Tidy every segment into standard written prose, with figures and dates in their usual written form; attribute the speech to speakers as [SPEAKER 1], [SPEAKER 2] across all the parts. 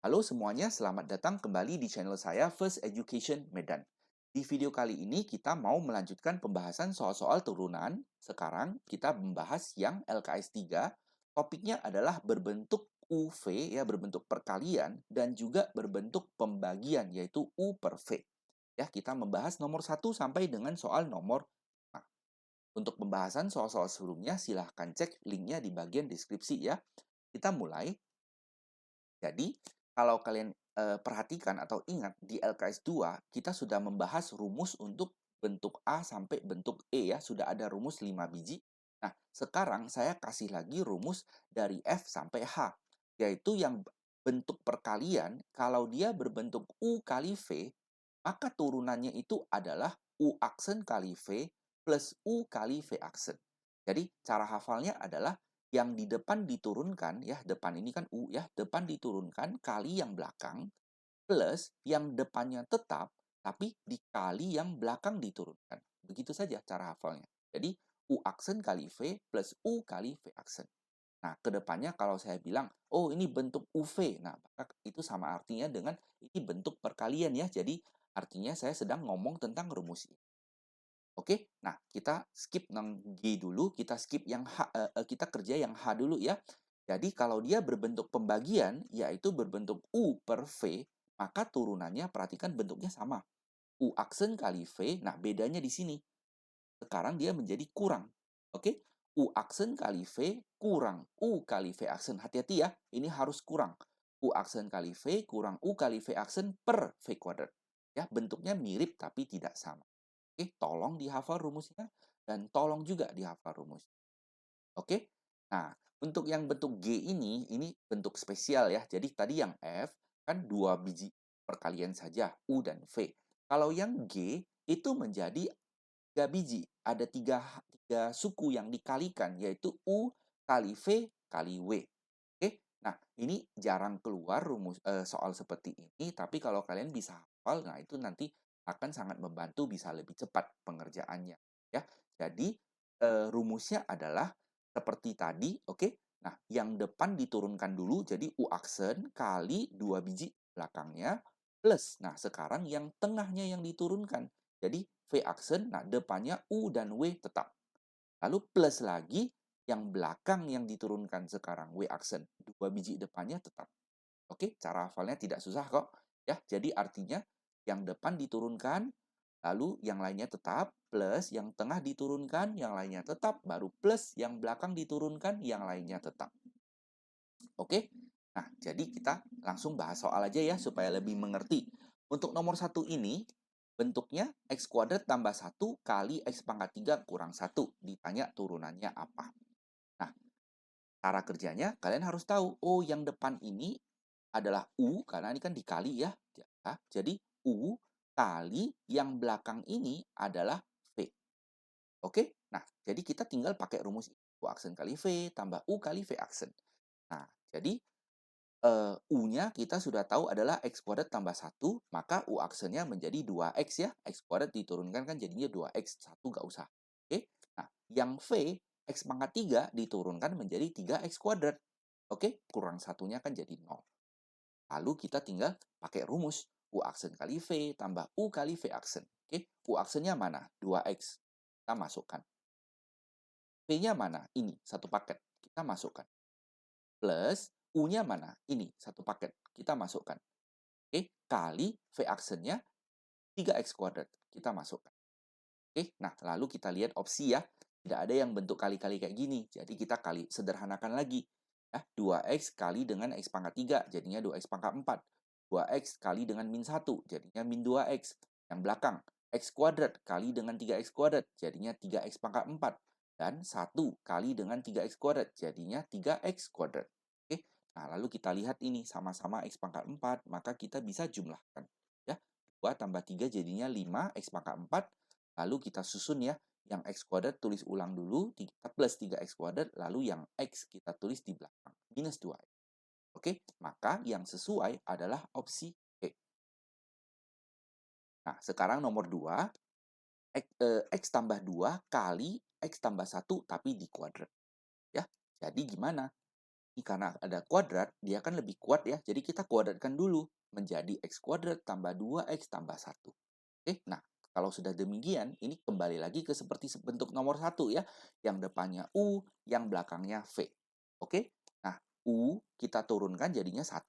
[SPEAKER 1] Halo semuanya, selamat datang kembali di channel saya First Education Medan. Di video kali ini kita mau melanjutkan pembahasan soal-soal turunan. Sekarang kita membahas yang LKS 3. Topiknya adalah berbentuk UV, ya, berbentuk perkalian, dan juga berbentuk pembagian, yaitu U per V. Ya, kita membahas nomor 1 sampai dengan soal nomor 5. Untuk pembahasan soal-soal sebelumnya, silahkan cek linknya di bagian deskripsi ya. Kita mulai. Jadi, kalau kalian perhatikan atau ingat di LKS 2, kita sudah membahas rumus untuk bentuk A sampai bentuk E ya, sudah ada rumus 5 biji. Nah, sekarang saya kasih lagi rumus dari F sampai H, yaitu yang bentuk perkalian, kalau dia berbentuk U kali V, maka turunannya itu adalah U aksen kali V plus U kali V aksen. Jadi, cara hafalnya adalah yang di depan diturunkan, ya, depan ini kan U ya, depan diturunkan kali yang belakang, plus yang depannya tetap, tapi dikali yang belakang diturunkan. Begitu saja cara hafalnya. Jadi, U aksen kali V plus U kali V aksen. Nah, kedepannya kalau saya bilang, oh ini bentuk UV, nah maka itu sama artinya dengan ini bentuk perkalian ya. Jadi, artinya saya sedang ngomong tentang rumus ini. Oke, nah kita skip yang G dulu, kita skip yang H, kita kerja yang H dulu ya. Jadi kalau dia berbentuk pembagian, yaitu berbentuk U per V, maka turunannya perhatikan bentuknya sama. U aksen kali V, nah bedanya di sini. Sekarang dia menjadi kurang. Oke, U aksen kali V kurang U kali V aksen. Hati-hati ya, ini harus kurang. U aksen kali V kurang U kali V aksen per V kuadrat. Ya, bentuknya mirip tapi tidak sama. Oke, tolong dihafal rumusnya dan tolong juga dihafal rumus. Oke. Nah, untuk yang bentuk G ini bentuk spesial ya. Jadi tadi yang F kan 2 biji perkalian saja U dan V. Kalau yang G itu menjadi 3 biji. Ada tiga suku yang dikalikan yaitu U kali V kali W. Oke. Nah, ini jarang keluar rumus soal seperti ini, tapi kalau kalian bisa hafal, nah itu nanti akan sangat membantu bisa lebih cepat pengerjaannya ya. Jadi rumusnya adalah seperti tadi, oke? Nah, yang depan diturunkan dulu jadi U aksen kali 2 biji belakangnya plus. Nah, sekarang yang tengahnya yang diturunkan. Jadi V aksen, nah depannya U dan W tetap. Lalu plus lagi yang belakang yang diturunkan sekarang W aksen. 2 biji depannya tetap. Oke, cara hafalnya tidak susah kok. Ya, jadi artinya yang depan diturunkan, lalu yang lainnya tetap, plus yang tengah diturunkan, yang lainnya tetap, baru plus yang belakang diturunkan, yang lainnya tetap. Oke, nah jadi kita langsung bahas soal aja ya supaya lebih mengerti. Untuk nomor 1 ini, bentuknya X kuadrat tambah 1 kali X pangkat 3 kurang 1. Ditanya turunannya apa. Nah, cara kerjanya kalian harus tahu, oh yang depan ini adalah U, karena ini kan dikali ya. Jadi U kali yang belakang ini adalah V. Oke? Nah, jadi kita tinggal pakai rumus U aksen kali V tambah U kali V aksen. Nah, jadi U-nya kita sudah tahu adalah X kuadrat tambah 1, maka U aksennya menjadi 2X ya. X kuadrat diturunkan kan jadinya 2X, 1 nggak usah. Oke? Nah, yang V, X pangkat 3 diturunkan menjadi 3X kuadrat. Oke? Kurang satunya kan jadi 0. Lalu kita tinggal pakai rumus U aksen kali V tambah U kali V aksen. Oke? U aksennya mana? 2X. Kita masukkan. V-nya mana? Ini, satu paket. Kita masukkan. Plus U-nya mana? Ini, satu paket. Kita masukkan. Oke, kali V aksennya 3X kuadrat. Kita masukkan. Oke, nah lalu kita lihat opsi ya. Tidak ada yang bentuk kali-kali kayak gini. Jadi kita kali sederhanakan lagi. Ya, 2X kali dengan X pangkat 3, jadinya 2X pangkat 4. 2X kali dengan min 1, jadinya min 2X. Yang belakang, X kuadrat kali dengan 3X kuadrat, jadinya 3X pangkat 4. Dan 1 kali dengan 3X kuadrat, jadinya 3X kuadrat. Oke, nah lalu kita lihat ini sama-sama X pangkat 4, maka kita bisa jumlahkan. Ya, 2 tambah 3 jadinya 5, X pangkat 4. Lalu kita susun ya, yang X kuadrat tulis ulang dulu, kita plus 3X kuadrat, lalu yang X kita tulis di belakang, minus 2X. Oke, maka yang sesuai adalah opsi E. Nah, sekarang nomor 2, X tambah 2 kali X tambah 1 tapi di kuadrat. Ya, jadi gimana? Ini karena ada kuadrat, dia kan lebih kuat ya. Jadi kita kuadratkan dulu menjadi x kuadrat tambah 2x tambah 1. Oke, nah kalau sudah demikian, ini kembali lagi ke seperti bentuk nomor 1 ya. Yang depannya U, yang belakangnya V. Oke, nah U kita turunkan jadinya 1.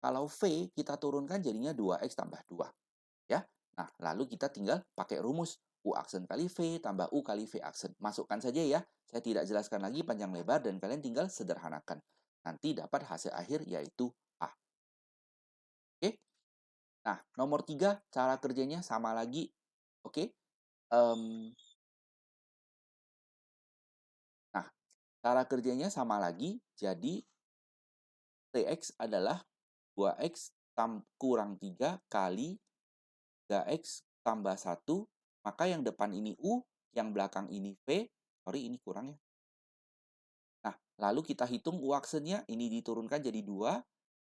[SPEAKER 1] Kalau V kita turunkan jadinya 2x tambah 2. Ya, nah lalu kita tinggal pakai rumus U aksen kali V tambah U kali V aksen. Masukkan saja ya. Saya tidak jelaskan lagi panjang lebar dan kalian tinggal sederhanakan. Nanti dapat hasil akhir yaitu A. Oke. Nah, nomor 3 cara kerjanya sama lagi. Oke. Nah, cara kerjanya sama lagi. Jadi, Tx adalah 2x kurang 3 kali 3x tambah 1. Maka yang depan ini U, yang belakang ini V. Sorry, ini kurang ya. Nah, lalu kita hitung U aksennya, ini diturunkan jadi 2.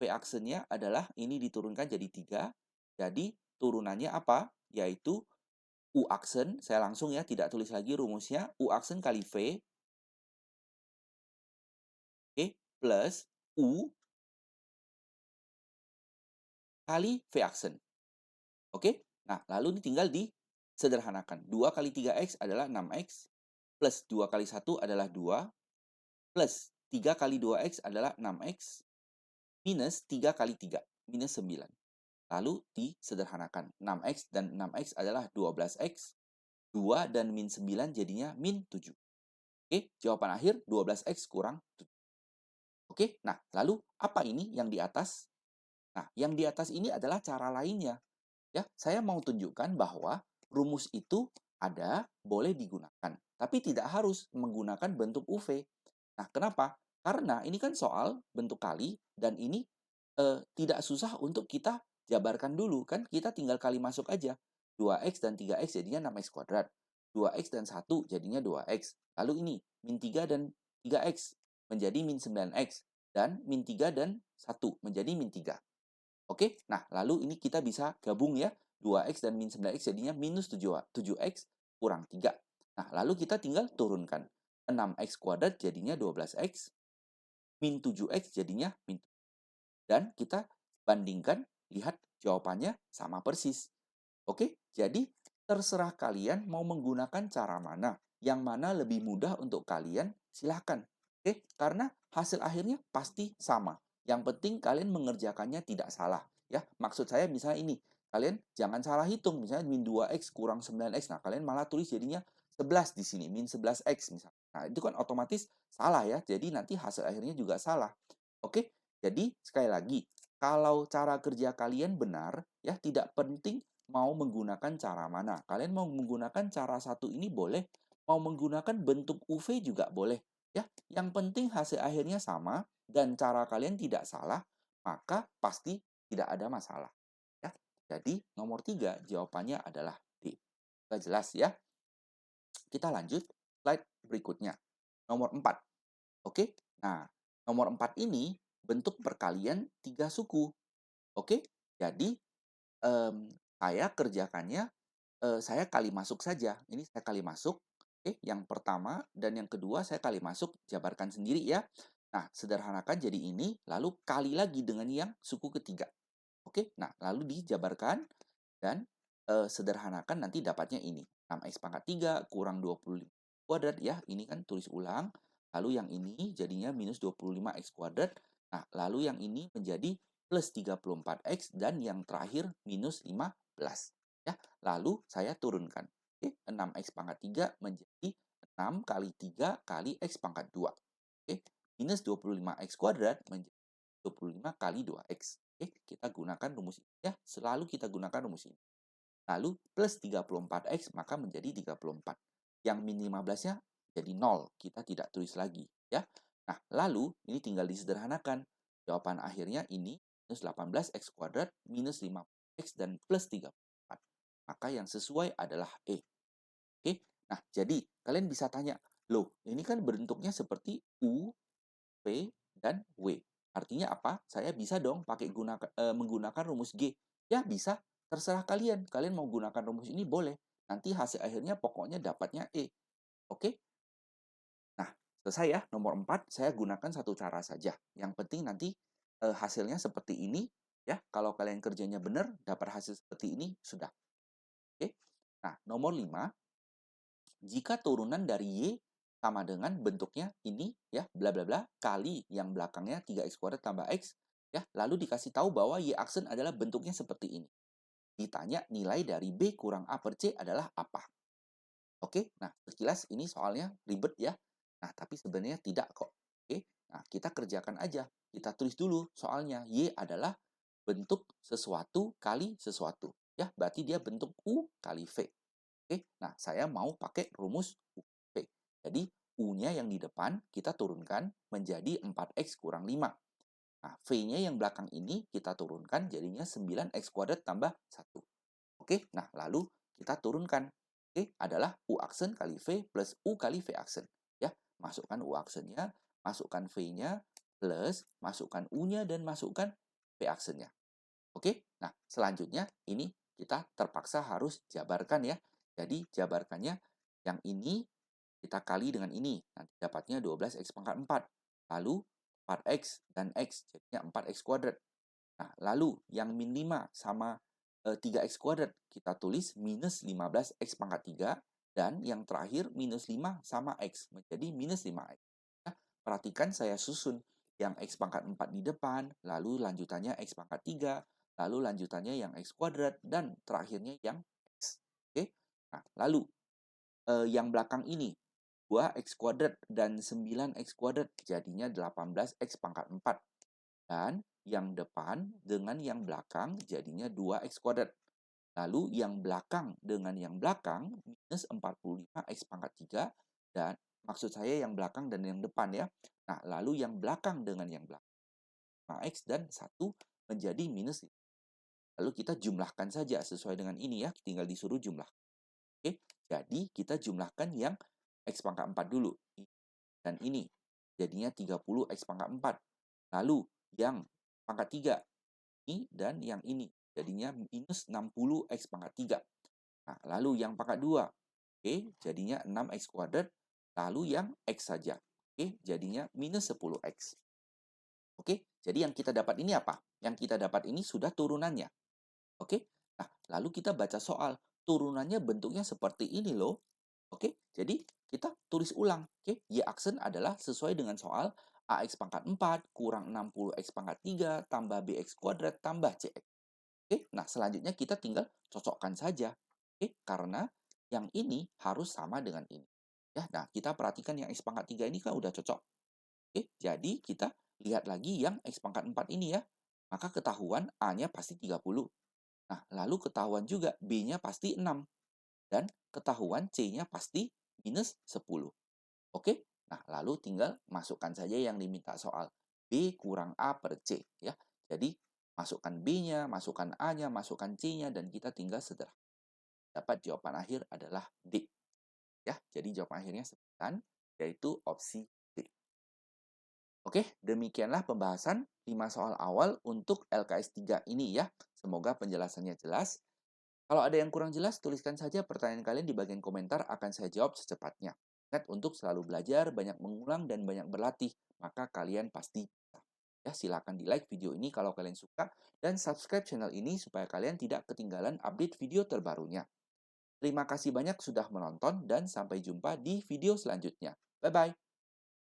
[SPEAKER 1] V aksennya adalah ini diturunkan jadi 3. Jadi, turunannya apa? Yaitu U aksen, saya langsung ya, tidak tulis lagi rumusnya. U aksen kali V, oke, plus U kali V aksen. Oke, nah lalu ini tinggal disederhanakan. 2 kali 3x adalah 6x, plus 2 kali 1 adalah 2, plus 3 kali 2x adalah 6x, minus 3 kali 3, minus 9. Lalu disederhanakan. 6x dan 6x adalah 12x, 2 dan min 9 jadinya min 7. Oke, jawaban akhir 12x kurang 7. Oke, nah lalu apa ini yang di atas? Nah, yang di atas ini adalah cara lainnya. Ya, saya mau tunjukkan bahwa rumus itu ada, boleh digunakan. Tapi tidak harus menggunakan bentuk UV. Nah, kenapa? Karena ini kan soal bentuk kali, dan ini tidak susah untuk kita jabarkan dulu. Kan kita tinggal kali masuk aja. 2x dan 3x jadinya 6x kuadrat. 2x dan 1 jadinya 2x. Lalu ini, min 3 dan 3x menjadi min 9x. Dan min 3 dan 1 menjadi min 3. Oke, nah lalu ini kita bisa gabung ya. 2x dan min 9x jadinya minus 7x kurang 3. Nah, lalu kita tinggal turunkan. 6x kuadrat jadinya 12x, min 7x jadinya min 7. Dan kita bandingkan, lihat jawabannya sama persis. Oke, jadi terserah kalian mau menggunakan cara mana. Yang mana lebih mudah untuk kalian, silahkan. Oke, karena hasil akhirnya pasti sama. Yang penting kalian mengerjakannya tidak salah. Ya, maksud saya misalnya ini, kalian jangan salah hitung. Misalnya min 2x kurang 9x. Nah, kalian malah tulis jadinya 11 di sini, min 11x misalnya. Nah, itu kan otomatis salah ya. Jadi nanti hasil akhirnya juga salah. Oke, jadi sekali lagi, kalau cara kerja kalian benar, ya tidak penting mau menggunakan cara mana. Kalian mau menggunakan cara satu ini boleh, mau menggunakan bentuk UV juga boleh. Ya, yang penting hasil akhirnya sama dan cara kalian tidak salah, maka pasti tidak ada masalah. Ya, jadi nomor 3 jawabannya adalah D. Sudah jelas ya? Kita lanjut slide berikutnya. Nomor 4. Oke, nah nomor 4 ini bentuk perkalian 3 suku. Oke, jadi saya kerjakannya, saya kali masuk saja. Ini saya kali masuk, oke, yang pertama dan yang kedua saya kali masuk, jabarkan sendiri ya. Nah, sederhanakan jadi ini, lalu kali lagi dengan yang suku ketiga. Oke, nah lalu dijabarkan dan sederhanakan nanti dapatnya ini. 6x pangkat 3 kurang 25 kuadrat ya, ini kan tulis ulang. Lalu yang ini jadinya minus 25x kuadrat. Nah, lalu yang ini menjadi plus 34x dan yang terakhir minus 15. Ya, lalu saya turunkan. Oke, 6x pangkat 3 menjadi 6 kali 3 kali x pangkat 2. Oke, minus 25x kuadrat menjadi 25 kali 2x. Oke, kita gunakan rumus ini ya. Selalu kita gunakan rumus ini. Lalu plus 34x maka menjadi 34. Yang min 15-nya jadi 0. Kita tidak tulis lagi ya. Nah, lalu ini tinggal disederhanakan. Jawaban akhirnya ini minus 18x kuadrat minus 5x dan plus 34. Maka yang sesuai adalah E. Oke. Nah, jadi kalian bisa tanya, loh, ini kan bentuknya seperti U, P, dan W. Artinya apa? Saya bisa dong menggunakan rumus G. Ya, bisa. Terserah kalian. Kalian mau gunakan rumus ini boleh. Nanti hasil akhirnya pokoknya dapatnya E. Oke? Nah, Selesai ya, nomor 4, saya gunakan satu cara saja. Yang penting nanti hasilnya seperti ini, ya. Kalau kalian kerjanya benar, dapat hasil seperti ini, sudah. Oke. Nah, nomor 5, jika turunan dari Y sama dengan bentuknya ini, ya, bla bla bla, kali yang belakangnya 3x kuadrat tambah X, ya, lalu dikasih tahu bahwa Y aksen adalah bentuknya seperti ini. Ditanya nilai dari B kurang A per C adalah apa? Oke, nah sekilas ini soalnya ribet ya. Nah, tapi sebenarnya tidak kok. Oke, nah kita kerjakan aja. Kita tulis dulu soalnya. Y adalah bentuk sesuatu kali sesuatu. Ya, berarti dia bentuk U kali V. Oke, nah saya mau pakai rumus UV. Jadi, U-nya yang di depan kita turunkan menjadi 4x kurang 5. Nah, V-nya yang belakang ini kita turunkan jadinya 9x kuadrat tambah 1. Oke, nah lalu kita turunkan. Oke, adalah U aksen kali V plus U kali V aksen. Ya, masukkan U aksennya, masukkan V-nya, plus masukkan U-nya dan masukkan V aksennya. Oke, nah selanjutnya ini kita terpaksa harus jabarkan ya. Jadi jabarkannya yang ini kita kali dengan ini. Nanti dapatnya 12x pangkat 4. Lalu 4x dan x jadinya 4x kuadrat. Nah, lalu yang min 5 sama 3x kuadrat kita tulis minus 15x pangkat 3. Dan yang terakhir minus 5 sama x menjadi minus 5x. Nah, perhatikan saya susun yang x pangkat 4 di depan, lalu lanjutannya x pangkat 3, lalu lanjutannya yang x kuadrat, dan terakhirnya yang x. Oke, nah lalu yang belakang ini 2x kuadrat dan 9x kuadrat jadinya 18x pangkat 4. Dan yang depan dengan yang belakang jadinya 2x kuadrat. Lalu yang belakang dengan yang belakang minus 45x pangkat 3. Dan maksud saya yang belakang dan yang depan ya. Nah, lalu yang belakang dengan yang belakang 5x dan 1 menjadi minus 5. Lalu kita jumlahkan saja sesuai dengan ini ya. Tinggal disuruh jumlah. Oke, jadi kita jumlahkan yang x pangkat 4 dulu. Dan ini jadinya 30x pangkat 4. Lalu yang pangkat 3 ini dan yang ini jadinya minus 60x pangkat 3. Nah, lalu yang pangkat 2, oke, jadinya 6x kuadrat. Lalu yang x saja, oke, jadinya minus 10x. Oke, jadi yang kita dapat ini apa? Yang kita dapat ini sudah turunannya. Oke, nah lalu kita baca soal. Turunannya bentuknya seperti ini loh. Oke, jadi kita tulis ulang. Oke, Y aksen adalah sesuai dengan soal AX pangkat 4 kurang 60X pangkat 3 tambah BX kuadrat tambah CX. Oke, nah selanjutnya kita tinggal cocokkan saja. Oke, karena yang ini harus sama dengan ini. Ya, nah kita perhatikan yang X pangkat 3 ini kan udah cocok. Oke, jadi kita lihat lagi yang X pangkat 4 ini ya. Maka ketahuan A-nya pasti 30. Nah, lalu ketahuan juga B-nya pasti 6. Dan ketahuan C-nya pasti minus 10. Oke? Nah, lalu tinggal masukkan saja yang diminta soal. B kurang A per C. Ya. Jadi, masukkan B-nya, masukkan A-nya, masukkan C-nya, dan kita tinggal sederhana. Dapat jawaban akhir adalah D. Ya, jadi jawaban akhirnya 9, yaitu opsi D. Oke, demikianlah pembahasan 5 soal awal untuk LKS 3 ini ya. Semoga penjelasannya jelas. Kalau ada yang kurang jelas, tuliskan saja pertanyaan kalian di bagian komentar, akan saya jawab secepatnya. Ingat untuk selalu belajar, banyak mengulang, dan banyak berlatih, maka kalian pasti bisa. Ya, silakan di-like video ini kalau kalian suka, dan subscribe channel ini supaya kalian tidak ketinggalan update video terbarunya. Terima kasih banyak sudah menonton, dan sampai jumpa di video selanjutnya. Bye-bye!